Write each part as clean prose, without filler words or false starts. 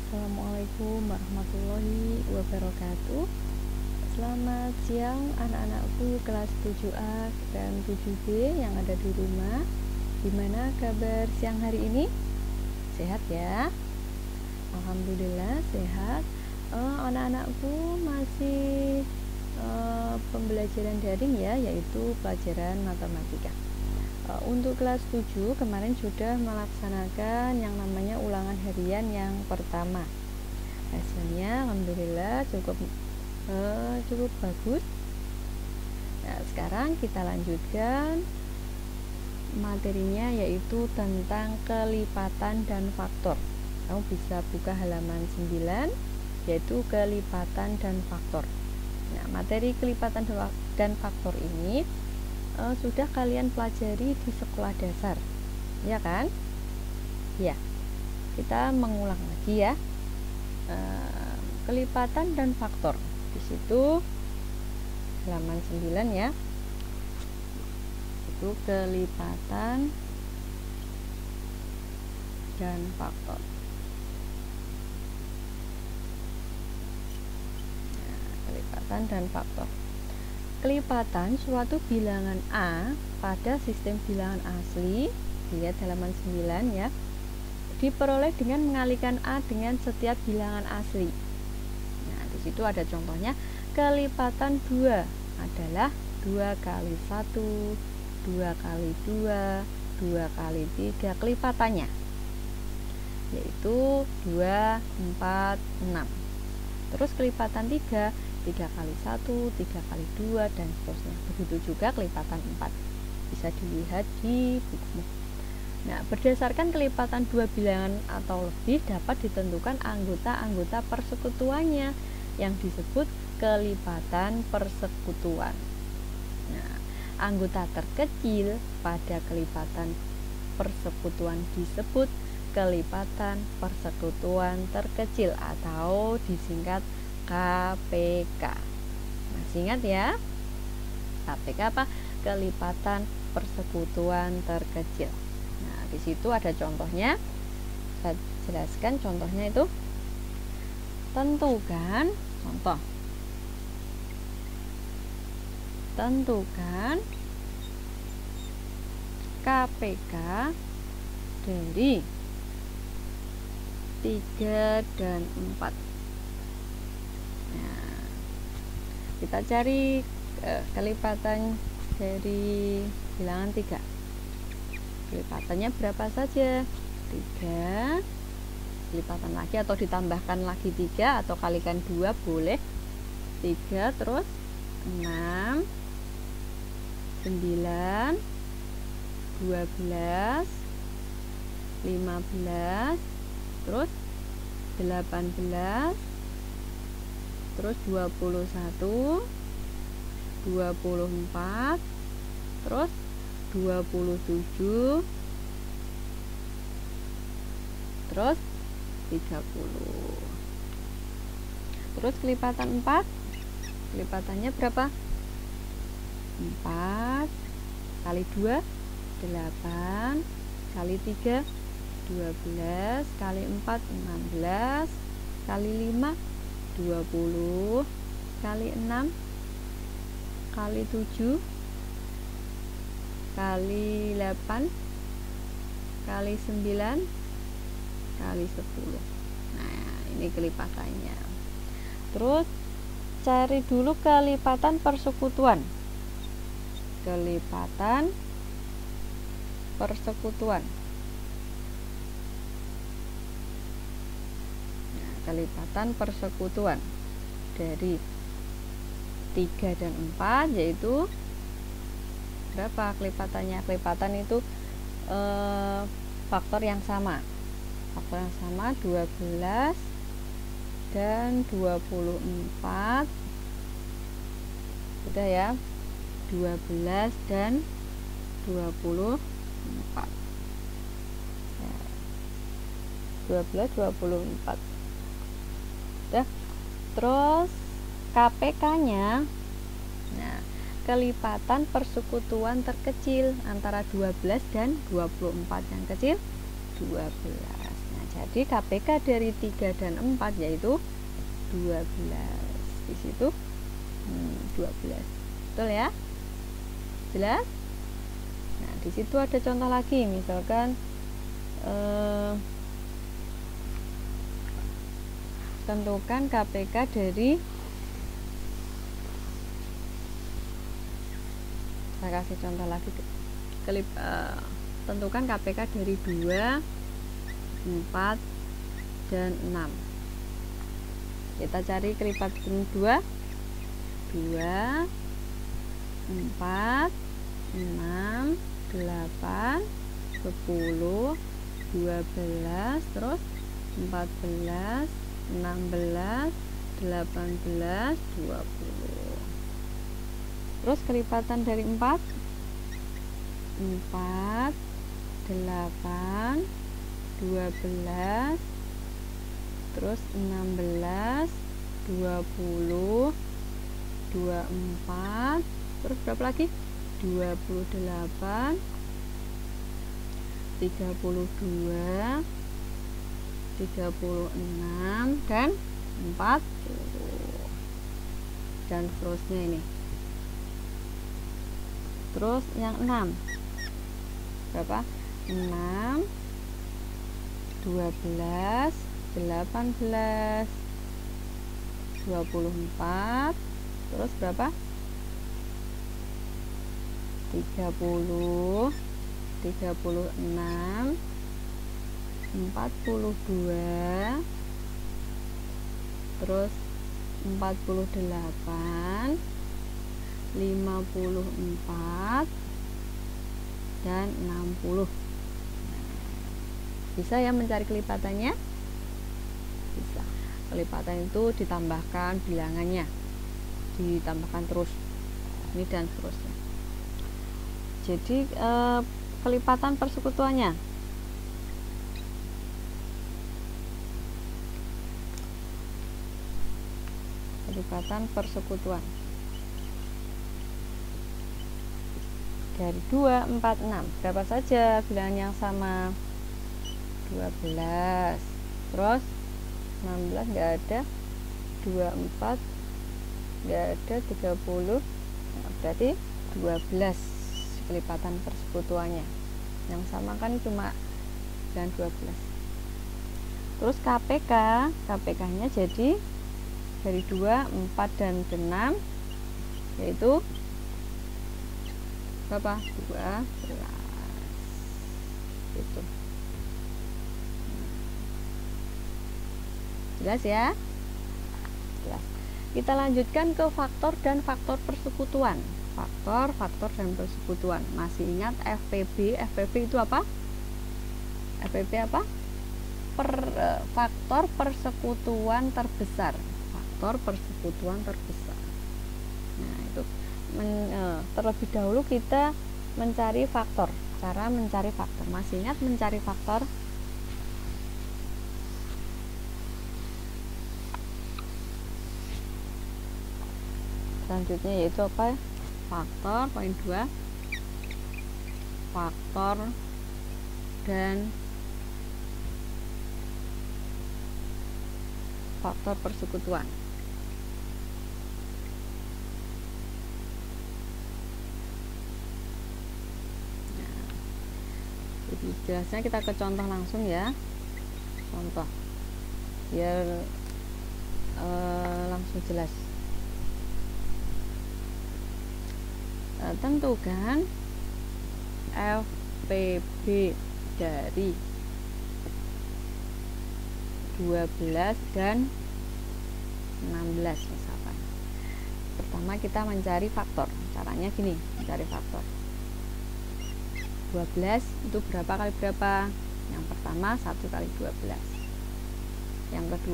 Assalamualaikum warahmatullahi wabarakatuh. Selamat siang anak-anakku kelas 7A dan 7B yang ada di rumah. Gimana kabar siang hari ini? Sehat ya? Alhamdulillah sehat. Anak-anakku masih pembelajaran daring ya, yaitu pelajaran matematika. Untuk kelas 7 kemarin sudah melaksanakan yang namanya ulangan harian yang pertama. Hasilnya alhamdulillah cukup bagus. Nah, sekarang kita lanjutkan materinya, yaitu tentang kelipatan dan faktor. Kamu bisa buka halaman 9, yaitu kelipatan dan faktor. Nah, materi kelipatan dan faktor ini sudah kalian pelajari di sekolah dasar, ya kan? Ya, kita mengulang lagi ya. Kelipatan dan faktor di situ halaman 9 ya. Itu kelipatan dan faktor. Nah, kelipatan dan faktor. Kelipatan suatu bilangan A pada sistem bilangan asli, lihat halaman 9 ya, diperoleh dengan mengalikan A dengan setiap bilangan asli. Nah, di situ ada contohnya. Kelipatan 2 adalah 2 kali 1, 2 kali 2, 2 kali 3 kelipatannya, yaitu 2, 4, 6. Terus kelipatan 3 kali 1, 3 kali 2, dan seterusnya. Begitu juga kelipatan 4. Bisa dilihat di buku. Nah, berdasarkan kelipatan dua bilangan atau lebih dapat ditentukan anggota-anggota persekutuannya yang disebut kelipatan persekutuan. Nah, anggota terkecil pada kelipatan persekutuan disebut kelipatan persekutuan terkecil atau disingkat KPK. Masih ingat ya? KPK apa? Kelipatan persekutuan terkecil. Nah, di situ ada contohnya. Saya jelaskan contohnya itu. Tentukan contoh. Tentukan KPK dari 3 dan 4. Nah, kita cari kelipatan dari bilangan 3. Kelipatannya berapa saja? 3. Kelipatan lagi atau ditambahkan lagi 3 atau kalikan 2 boleh. 3 terus 6, 9, 12, 15, terus 18, terus 21, 24, terus 27, terus 30. Terus kelipatan 4, kelipatannya berapa? 4 kali 2 8 kali 3 12 kali 4 16 kali 5 20 kali 6 kali 7 kali 8 kali 9 kali 10. Nah, ini kelipatannya. Terus cari dulu kelipatan persekutuan. Kelipatan persekutuan. Nah, kelipatan persekutuan dari 3 dan 4 yaitu berapa kelipatannya? Kelipatan itu faktor yang sama. Faktor yang sama 12 dan 24. Sudah ya. 12 dan 24. 12 24. Sudah. Terus KPK-nya. Nah, kelipatan persekutuan terkecil antara 12 dan 24. Yang kecil 12. Nah, Jadi KPK dari 3 dan 4 yaitu 12. Di situ 12. Betul ya? Jelas? Nah, di situ ada contoh lagi, misalkan tentukan KPK dari, saya kasih contoh lagi, tentukan KPK dari 2, 4, dan 6. Kita cari kelipatan 2, 4, 6, 8, 10, 12, terus 14, 16, 18, 20. Terus kelipatan dari 4, 4, 8, 12, terus 16, 20, 24, terus berapa lagi? 28, 32, 36, dan 40, dan seterusnya ini. Terus yang 6 berapa? 6, 12, 18, 24, terus berapa? 30, 36, 42, terus 48, 54, dan 60. Bisa ya mencari kelipatannya? Bisa. Kelipatan itu ditambahkan bilangannya, ditambahkan terus ini dan seterusnya. Jadi kelipatan persekutuannya, dari 2, 4, 6 berapa saja bilangan yang sama? 12, terus 16 nggak ada, 24 nggak ada, 30, nah, berarti 12 kelipatan persekutuannya. Yang sama kan cuma bilangan 12. Terus KPK nya jadi dari 2, 4, dan 6 yaitu berapa? 12. Itu jelas ya? Jelas. Kita lanjutkan ke faktor dan faktor persekutuan. Faktor dan persekutuan. Masih ingat FPB? FPB itu apa? FPB apa? Faktor persekutuan terbesar. Faktor persekutuan terbesar. Nah, itu terlebih dahulu kita mencari faktor. Cara mencari faktor. Masih ingat mencari faktor? Selanjutnya yaitu apa? Faktor, poin 2, faktor dan faktor persekutuan. Nah, jadi jelasnya kita ke contoh langsung ya. Contoh biar langsung jelas. Tentukan FPB dari 12 dan 16 misalkan. Pertama kita mencari faktor. Caranya gini, mencari faktor. 12 itu berapa kali berapa? Yang pertama 1 kali 12. Yang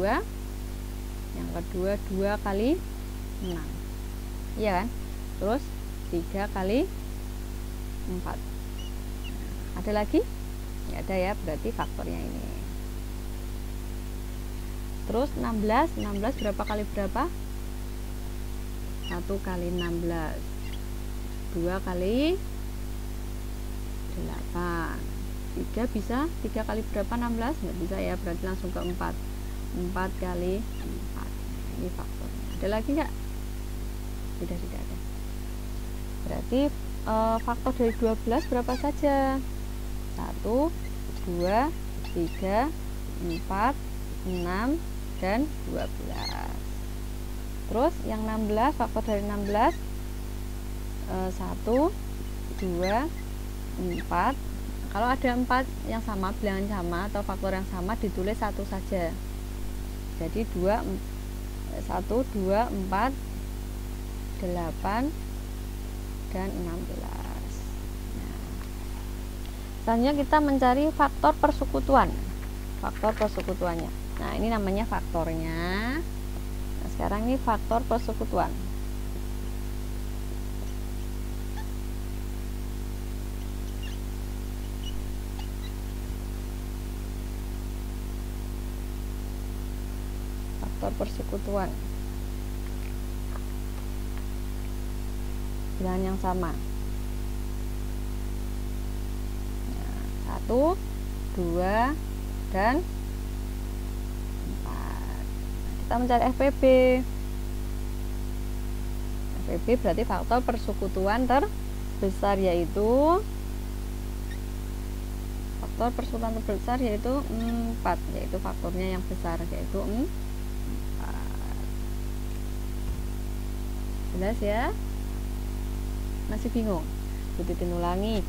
kedua 2 kali 6. Iya kan? Terus 3 kali 4. Ada lagi? Nggak ada ya, berarti faktornya ini. Terus 16 berapa kali berapa? 1 kali 16. 2 kali 8. 3 bisa 3 kali berapa? 16? Nggak bisa ya, berarti langsung ke 4 kali 4. Ini faktornya. Ada lagi nggak? Tidak ada. Berarti faktor dari 12 berapa saja? 1, 2, 3, 4, 6, dan 12. Terus yang 16, faktor dari 16 1, 2, 4. Kalau ada 4 yang sama, bilangan sama atau faktor yang sama, ditulis satu saja. Jadi 1, 2, 4, 8, dan 16. Nah, selanjutnya kita mencari faktor persekutuan. Faktor persekutuannya. Nah, ini namanya faktornya. Nah, sekarang ini faktor persekutuan. Faktor persekutuan. Bilangan yang sama. Nah, 1, 2, dan 4. Nah, kita mencari FPB. FPB berarti faktor persekutuan terbesar, yaitu faktor persekutuan terbesar yaitu 4, yaitu faktornya yang besar, yaitu 4. Jelas ya? Masih bingung? Titin ulangi.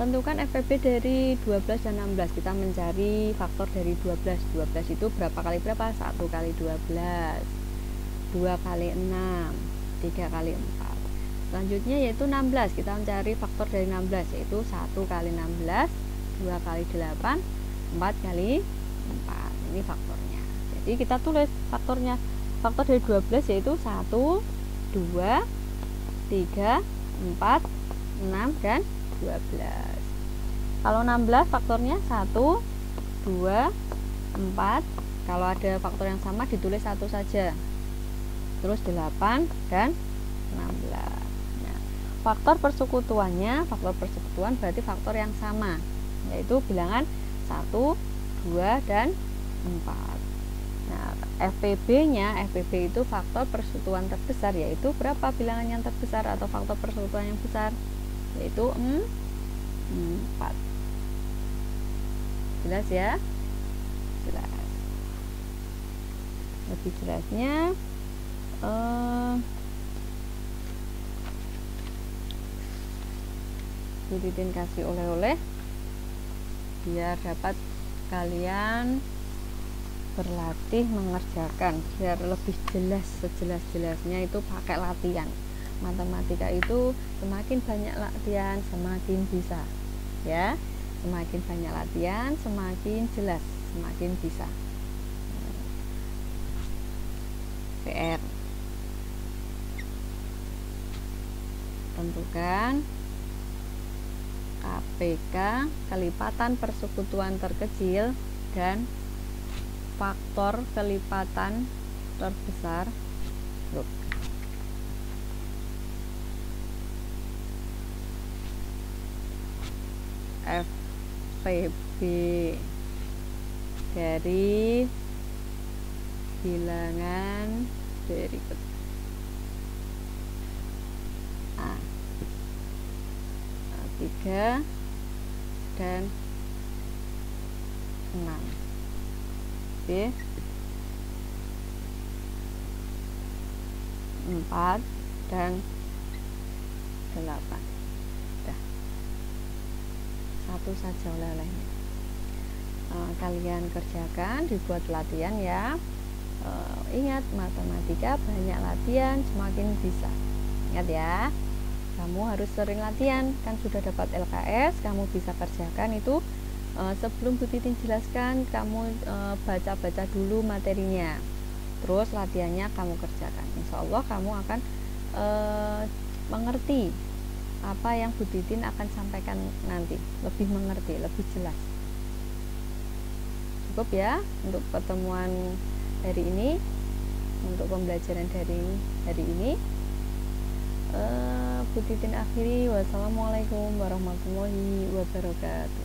Tentukan FPB dari 12 dan 16. Kita mencari faktor dari 12. 12 itu berapa kali berapa? 1 kali 12, 2 kali 6, 3 kali 4. Selanjutnya yaitu 16. Kita mencari faktor dari 16, yaitu 1 kali 16, 2 kali 8, 4 kali 4. Ini faktornya. Jadi kita tulis faktornya. Faktor dari 12 yaitu 1, 2, 3, 4, 6, dan 12. Kalau 16 faktornya 1, 2, 4. Kalau ada faktor yang sama ditulis satu saja. Terus 8 dan 16. Nah, faktor persekutuannya, faktor persekutuan berarti faktor yang sama, yaitu bilangan 1, 2, dan 4. Nah, FPB-nya, FPB itu faktor persekutuan terbesar, yaitu berapa bilangan yang terbesar atau faktor persekutuan yang besar? Yaitu 4. Jelas ya? Jelas. Lebih jelasnya Bu Titin kasih oleh-oleh biar dapat kalian berlatih mengerjakan, biar lebih jelas, sejelas-jelasnya itu pakai latihan. Matematika itu semakin banyak latihan semakin bisa, ya. Semakin banyak latihan semakin jelas, semakin bisa. PR. Tentukan KPK, kelipatan persekutuan terkecil, dan faktor kelipatan terbesar grup. FPB dari bilangan berikut. A, 3 dan 6. B, 4 dan 8. Dah. Satu saja oleh-olehnya. Kalian kerjakan, dibuat latihan ya. Ingat, matematika banyak latihan semakin bisa. Ingat ya, kamu harus sering latihan. Kan sudah dapat LKS, kamu bisa kerjakan itu. Sebelum Bu Titin jelaskan, kamu baca-baca dulu materinya, terus latihannya kamu kerjakan. Insya Allah kamu akan mengerti apa yang Bu Titin akan sampaikan nanti, lebih mengerti, lebih jelas. Cukup ya untuk pertemuan hari ini, untuk pembelajaran hari ini. Bu Titin akhiri. Wassalamualaikum warahmatullahi wabarakatuh.